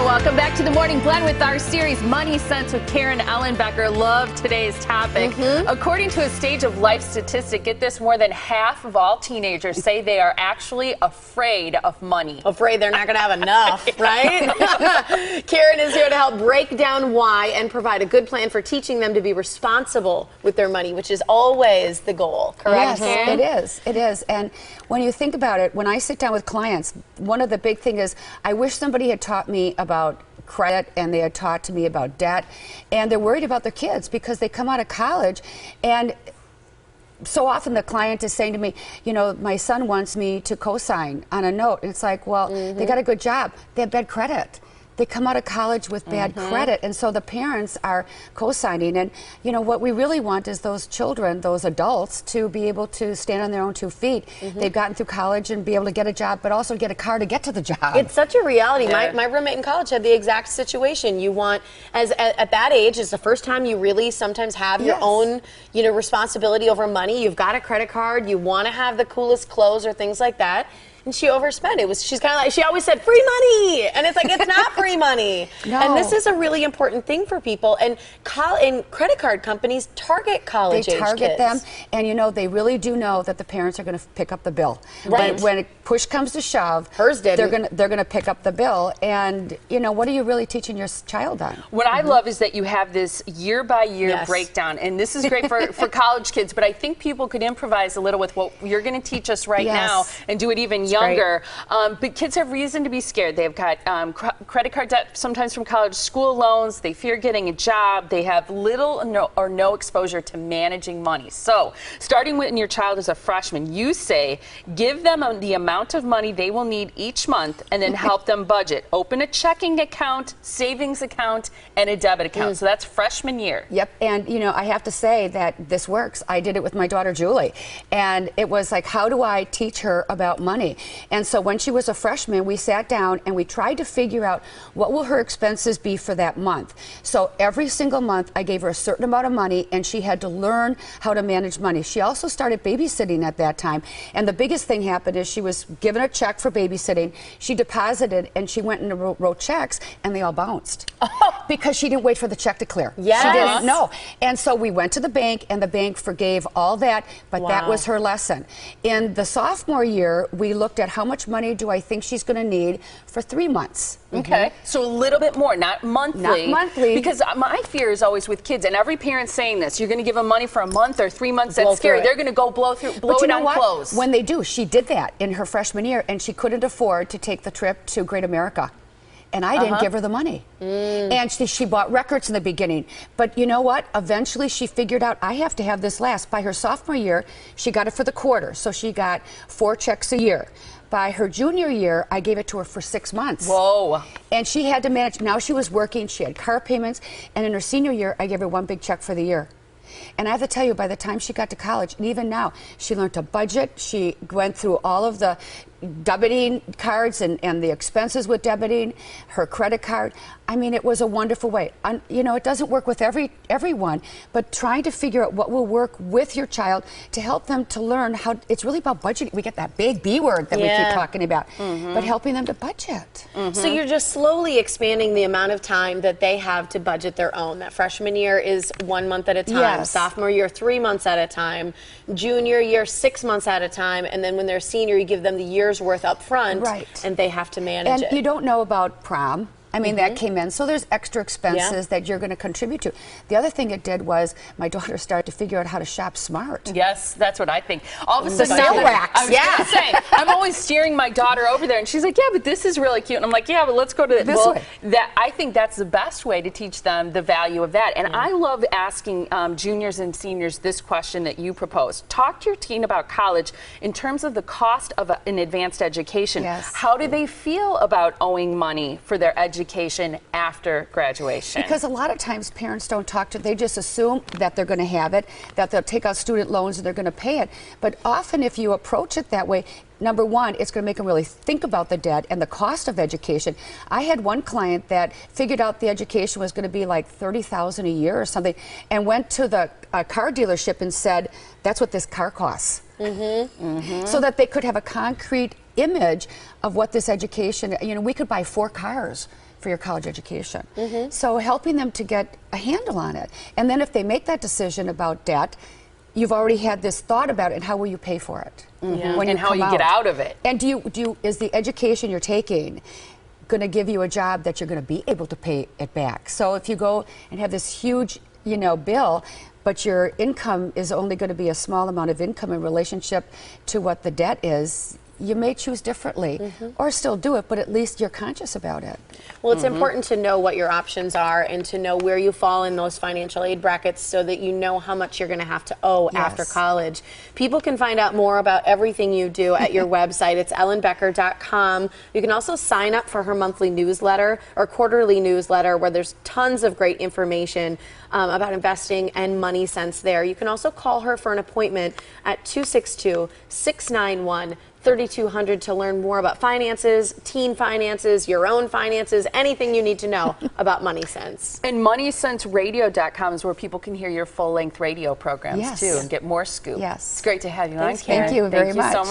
Welcome back to the Morning Blend with our series Money Sense with Karen Ellenbecker. Love today's topic. According to a Stage of Life statistic, get this, more than half of all teenagers say they are actually afraid of money. Afraid they're not going to have enough, right? Karen is here to help break down why and provide a good plan for teaching them to be responsible with their money, which is always the goal, correct? Yes, it is. It is. And when you think about it, when I sit down with clients, one of the big things is I wish somebody had taught me about credit and they had taught to me about debt, and they're worried about their kids because they come out of college and so often the client is saying to me, you know, my son wants me to co-sign on a note. And it's like, well, they got a good job. They have bad credit. They come out of college with bad credit, and so the parents are co-signing. And you know what we really want is those children, those adults, to be able to stand on their own 2 feet. They've gotten through college and be able to get a job, but also get a car to get to the job. It's such a reality. My roommate in college had the exact situation. You want, at that age, it's the first time you really sometimes have your own, you know, responsibility over money. You've got a credit card. You want to have the coolest clothes or things like that. And she overspent. She's kind of like, she always said, free money. And it's like, it's not free money. No. And this is a really important thing for people. And credit card companies target college age kids. They target them, and you know, they really do know that the parents are going to pick up the bill. Right. When push comes to shove, hers didn't. They're gonna pick up the bill. And you know, what are you really teaching your child on? What I love is that you have this year-by-year breakdown, and this is great for college kids, but I think people could improvise a little with what you're going to teach us right now and do it even younger. But kids have reason to be scared. They've got credit card debt, sometimes from college, school loans. They fear getting a job. They have little or no exposure to managing money. So starting when your child is a freshman, you say give them the amount of money they will need each month and then help them budget. Open a checking account, savings account, and a debit account. So that's freshman year. Yep. And you know, I have to say that this works. I did it with my daughter Julie, and it was like, how do I teach her about money? And so when she was a freshman, we sat down and we tried to figure out what will her expenses be for that month. So every single month I gave her a certain amount of money, and she had to learn how to manage money. She also started babysitting at that time, and the biggest thing happened is she was given a check for babysitting. She deposited and she went and wrote checks, and they all bounced because she didn't wait for the check to clear. She didn't know. And so we went to the bank, and the bank forgave all that, but that was her lesson. In the sophomore year, we looked at how much money do I think she's going to need for 3 months. Okay, so a little bit more, not monthly. Not monthly. Because my fear is always with kids, and every parent's saying this, you're going to give them money for a month or 3 months, that's scary. They're going to go blow it on clothes. When they do, she did that in her freshman year, and she couldn't afford to take the trip to Great America. And I didn't give her the money. And she bought records in the beginning. But you know what? Eventually she figured out, I have to have this last. By her sophomore year, she got it for the quarter. So she got 4 checks a year. By her junior year, I gave it to her for 6 months. Whoa. And she had to manage. Now she was working, she had car payments. And in her senior year, I gave her 1 big check for the year. And I have to tell you, by the time she got to college, and even now, she learned to budget. She went through all of the debiting cards and the expenses with debiting, her credit card. I mean, it was a wonderful way. You know, it doesn't work with everyone, but trying to figure out what will work with your child to help them to learn how, it's really about budgeting. We get that big B word that we keep talking about, but helping them to budget. So you're just slowly expanding the amount of time that they have to budget their own. That freshman year is 1 month at a time, sophomore year 3 months at a time, junior year 6 months at a time, and then when they're senior, you give them the year's worth up front, and they have to manage it. And you don't know about prom. I mean, that came in. So there's extra expenses that you're going to contribute to. The other thing it did was my daughter started to figure out how to shop smart. Yes, that's what I think. All of a sudden, racks. I was going to say, I'm always steering my daughter over there, and she's like, yeah, but this is really cute. And I'm like, yeah, but let's go to this way. I think that's the best way to teach them the value of that. And I love asking juniors and seniors this question that you proposed. Talk to your teen about college in terms of the cost of an advanced education. How do they feel about owing money for their education after graduation? Because a lot of times parents don't talk to, they just assume that they're going to have it, that they'll take out student loans and they're going to pay it. But often if you approach it that way, number one, it's going to make them really think about the debt and the cost of education. I had one client that figured out the education was going to be like $30,000 a year or something, and went to the car dealership and said, that's what this car costs. So that they could have a concrete image of what this education, you know, we could buy 4 cars for your college education. So helping them to get a handle on it. And then if they make that decision about debt, you've already had this thought about it, and how will you pay for it? When and how you get out of it. And is the education you're taking going to give you a job that you're going to be able to pay it back? So if you go and have this huge, bill, but your income is only going to be a small amount of income in relationship to what the debt is, you may choose differently, or still do it, but at least you're conscious about it. Well, it's important to know what your options are and to know where you fall in those financial aid brackets so that you know how much you're going to have to owe after college. People can find out more about everything you do at your website. It's ellenbecker.com. You can also sign up for her monthly newsletter or quarterly newsletter where there's tons of great information about investing and money sense there. You can also call her for an appointment at 262-691-3200 to learn more about finances, teen finances, your own finances, anything you need to know about Money Sense. And MoneySenseRadio.com is where people can hear your full-length radio programs too and get more scoop. Yes. It's great to have you on, Karen. Thank you very much. Thank you so much.